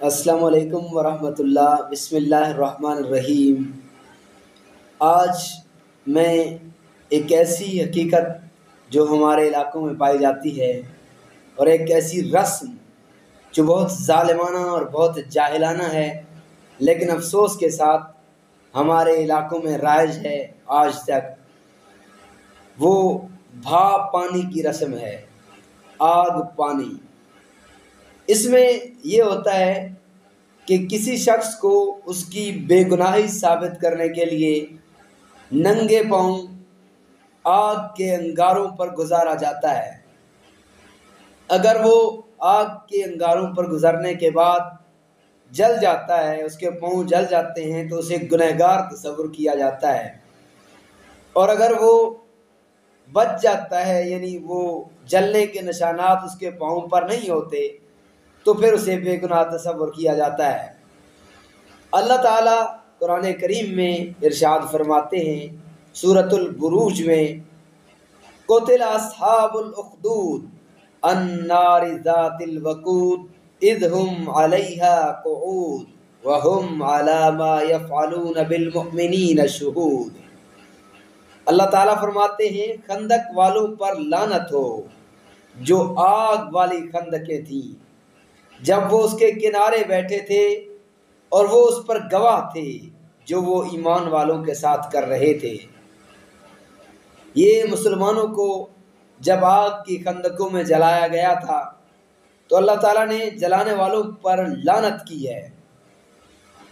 السلام علیکم ورحمۃ اللہ، بسم اللہ الرحمن الرحیم۔ آج میں ایک ایسی حقیقت جو ہمارے علاقوں میں پائی جاتی ہے اور ایک ایسی رسم جو بہت ظالمانہ اور بہت جاہلانہ ہے، لیکن افسوس کے ساتھ ہمارے علاقوں میں رائج ہے آج تک، وہ بھاپ پانی کی رسم ہے، آگ پانی۔ اس میں یہ ہوتا ہے کہ کسی شخص کو اس کی بے گناہی ثابت کرنے کے لیے ننگے پاؤں آگ کے انگاروں پر گزارا جاتا ہے۔ اگر وہ آگ کے انگاروں پر گزرنے کے بعد جل جاتا ہے، اس کے پاؤں جل جاتے ہیں، تو اسے گنہگار تصور کیا جاتا ہے، اور اگر وہ بچ جاتا ہے، یعنی وہ جلنے کے نشانات اس کے پاؤں پر نہیں ہوتے، تو پھر اسے بے گناہ تصور کیا جاتا ہے۔ اللہ تعالیٰ قرآن کریم میں ارشاد فرماتے ہیں سورۃ البروج میں، قتل اصحاب الاخدود النار ذات الوقود اذ هم علیہا قعود وهم علی ما یفعلون بالمؤمنین شہود۔ اللہ تعالیٰ فرماتے ہیں خندق والوں پر لعنت ہو جو آگ والی خندقیں تھیں، جب وہ اس کے کنارے بیٹھے تھے اور وہ اس پر گواہ تھے جو وہ ایمان والوں کے ساتھ کر رہے تھے۔ یہ مسلمانوں کو جب آگ کی خندقوں میں جلایا گیا تھا تو اللہ تعالیٰ نے جلانے والوں پر لعنت کی ہے،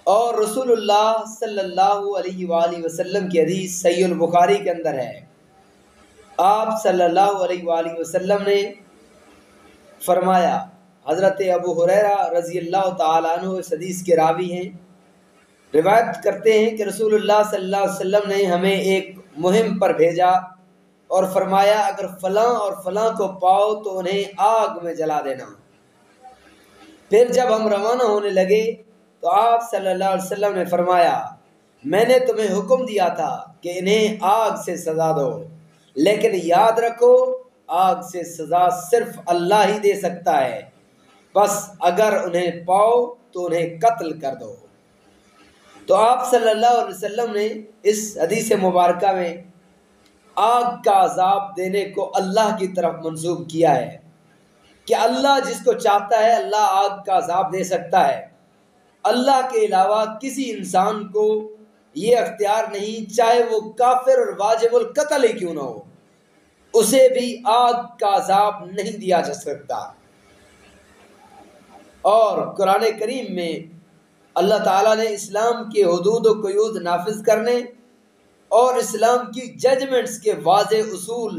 اور رسول اللہ صلی اللہ علیہ وآلہ وسلم کی حدیث صحیح البخاری کے اندر ہے، آپ صلی اللہ علیہ وآلہ وسلم نے فرمایا، حضرت ابو ہریرہ رضی اللہ تعالیٰ عنہ اس حدیث کے راوی ہیں، روایت کرتے ہیں کہ رسول اللہ صلی اللہ علیہ وسلم نے ہمیں ایک مہم پر بھیجا اور فرمایا اگر فلاں اور فلاں کو پاؤ تو انہیں آگ میں جلا دینا۔ پھر جب ہم روانہ ہونے لگے تو آپ صلی اللہ علیہ وسلم نے فرمایا میں نے تمہیں حکم دیا تھا کہ انہیں آگ سے سزا دو، لیکن یاد رکھو آگ سے سزا صرف اللہ ہی دے سکتا ہے، بس اگر انہیں پاؤ تو انہیں قتل کر دو۔ تو آپ صلی اللہ علیہ وسلم نے اس حدیث مبارکہ میں آگ کا عذاب دینے کو اللہ کی طرف منسوب کیا ہے کہ اللہ جس کو چاہتا ہے اللہ آگ کا عذاب دے سکتا ہے۔ اللہ کے علاوہ کسی انسان کو یہ اختیار نہیں، چاہے وہ کافر اور واجب القتل ہی کیوں نہ ہو، اسے بھی آگ کا عذاب نہیں دیا جا سکتا۔ اور قرآن کریم میں اللہ تعالیٰ نے اسلام کے حدود و قیود نافذ کرنے اور اسلام کی ججمنٹس کے واضح اصول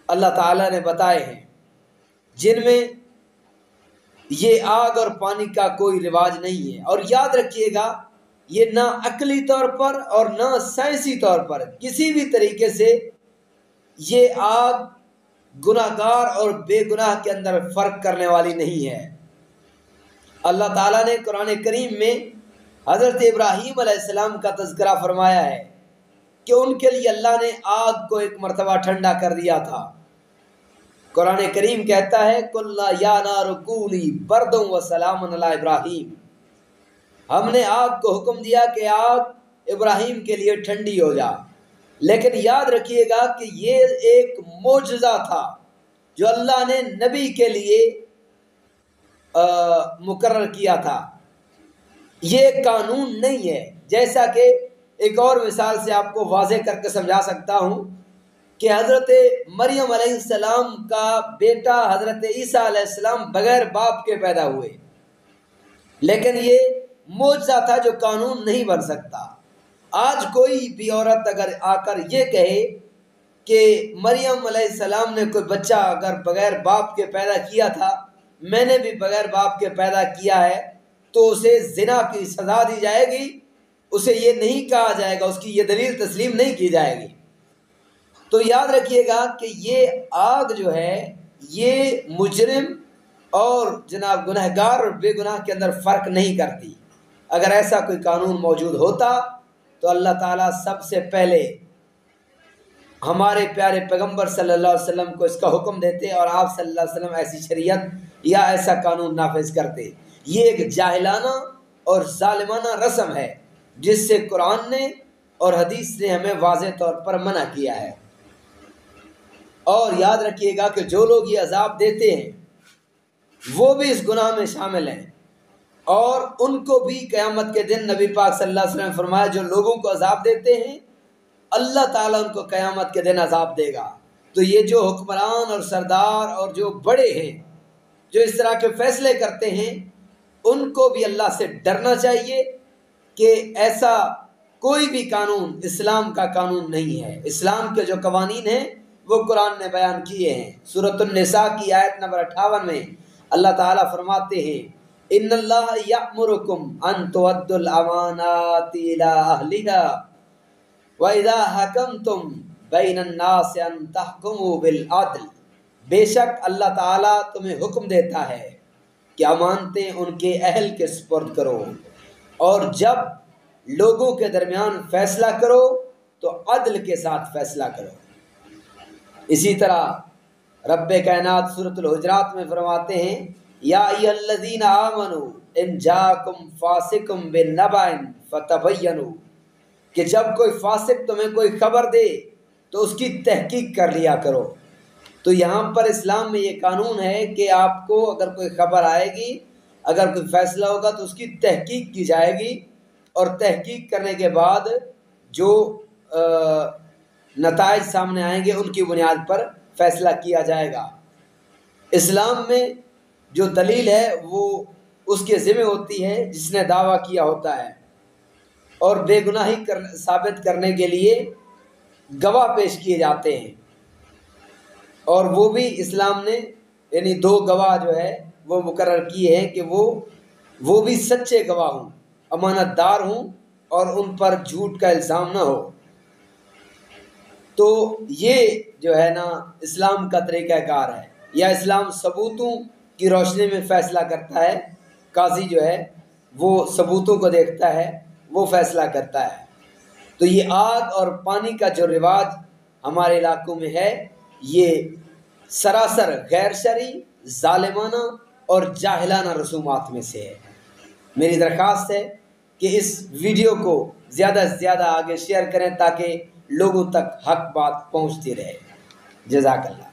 اللہ تعالیٰ نے بتائے ہیں، جن میں یہ آگ اور پانی کا کوئی رواج نہیں ہے۔ اور یاد رکھیے گا یہ نہ عقلی طور پر اور نہ سائنسی طور پر کسی بھی طریقے سے یہ آگ گناہ گار اور بے گناہ کے اندر فرق کرنے والی نہیں ہے۔ اللہ تعالیٰ نے قرآن کریم میں حضرت ابراہیم علیہ السلام کا تذکرہ فرمایا ہے کہ ان کے لیے اللہ نے آگ کو ایک مرتبہ ٹھنڈا کر دیا تھا۔ قرآن کریم کہتا ہے قُلْنَا يَا نَارُ كُونِي بَرْدًا وَسَلَامًا عَلَىٰ إِبْرَاهِيمَ، ہم نے آگ کو حکم دیا کہ آگ ابراہیم کے لیے ٹھنڈی ہو جا، لیکن یاد رکھیے گا کہ یہ ایک معجزہ تھا جو اللہ نے نبی کے لیے مقرر کیا تھا، یہ قانون نہیں ہے۔ جیسا کہ ایک اور مثال سے آپ کو واضح کر کے سمجھا سکتا ہوں کہ حضرت مریم علیہ السلام کا بیٹا حضرت عیسیٰ علیہ السلام بغیر باپ کے پیدا ہوئے، لیکن یہ معجزہ تھا جو قانون نہیں بن سکتا۔ آج کوئی بھی عورت اگر آ کر یہ کہے کہ مریم علیہ السلام نے کوئی بچہ اگر بغیر باپ کے پیدا کیا تھا، میں نے بھی بغیر باپ کے پیدا کیا ہے، تو اسے زنا کی سزا دی جائے گی، اسے یہ نہیں کہا جائے گا، اس کی یہ دلیل تسلیم نہیں کی جائے گی۔ تو یاد رکھیے گا کہ یہ آگ جو ہے یہ مجرم اور جناب گنہگار اور بے گناہ کے اندر فرق نہیں کرتی۔ اگر ایسا کوئی قانون موجود ہوتا تو اللہ تعالیٰ سب سے پہلے ہمارے پیارے پیغمبر صلی اللہ علیہ وسلم کو اس کا حکم دیتے اور آپ صلی اللہ علیہ وسلم ایسی شریعت یا ایسا قانون نافذ کرتے، یہ ایک جاہلانہ اور ظالمانہ رسم ہے جس سے قرآن نے اور حدیث نے ہمیں واضح طور پر منع کیا ہے۔ اور یاد رکھیے گا کہ جو لوگ یہ عذاب دیتے ہیں وہ بھی اس گناہ میں شامل ہیں، اور ان کو بھی قیامت کے دن نبی پاک صلی اللہ علیہ وسلم نے فرمایا جو لوگوں کو عذاب دیتے ہیں اللہ تعالیٰ ان کو قیامت کے دن عذاب دے گا۔ تو یہ جو حکمران اور سردار اور جو بڑے ہیں جو اس طرح کے فیصلے کرتے ہیں ان کو بھی اللہ سے ڈرنا چاہیے کہ ایسا کوئی بھی قانون اسلام کا قانون نہیں ہے۔ اسلام کے جو قوانین ہیں وہ قرآن نے بیان کیے ہیں۔ سورۃ النساء کی آیت نمبر 58 میں اللہ تعالیٰ فرماتے ہیں ان اللہ یأمرکم ان تؤدوا الامانات الی اہلہا وَإِذَا حَكَمْتُمْ بَيْنَ النَّاسِ أَن تَحْكُمُوا بِالْعَدْلِ، بے شک اللہ تعالیٰ تمہیں حکم دیتا ہے کہ امانتیں ان کے اہل کے سپرد کرو، اور جب لوگوں کے درمیان فیصلہ کرو تو عدل کے ساتھ فیصلہ کرو۔ اسی طرح رب کائنات سورۃ الحجرات میں فرماتے ہیں یا ایھا الذین آمنوا ان جاءکم فاسق بنبأ فتبینوا، کہ جب کوئی فاسق تمہیں کوئی خبر دے تو اس کی تحقیق کر لیا کرو۔ تو یہاں پر اسلام میں یہ قانون ہے کہ آپ کو اگر کوئی خبر آئے گی، اگر کوئی فیصلہ ہوگا تو اس کی تحقیق کی جائے گی، اور تحقیق کرنے کے بعد جو نتائج سامنے آئیں گے ان کی بنیاد پر فیصلہ کیا جائے گا۔ اسلام میں جو دلیل ہے وہ اس کے ذمہ ہوتی ہے جس نے دعویٰ کیا ہوتا ہے، اور بے گناہی ثابت کرنے کے لیے گواہ پیش کیے جاتے ہیں، اور وہ بھی اسلام نے یعنی 2 گواہ جو ہے وہ مقرر کیے ہیں کہ وہ بھی سچے گواہ ہوں، امانت دار ہوں، اور ان پر جھوٹ کا الزام نہ ہو۔ تو یہ جو ہے نا اسلام کا طریقہ کار ہے، یا اسلام ثبوتوں کی روشنی میں فیصلہ کرتا ہے۔ قاضی جو ہے وہ ثبوتوں کو دیکھتا ہے، وہ فیصلہ کرتا ہے۔ تو یہ آگ اور پانی کا جو رواج ہمارے علاقوں میں ہے یہ سراسر غیر شرعی، ظالمانہ اور جاہلانہ رسومات میں سے ہے۔ میری درخواست ہے کہ اس ویڈیو کو زیادہ سے زیادہ آگے شیئر کریں تاکہ لوگوں تک حق بات پہنچتی رہے۔ جزاک اللہ۔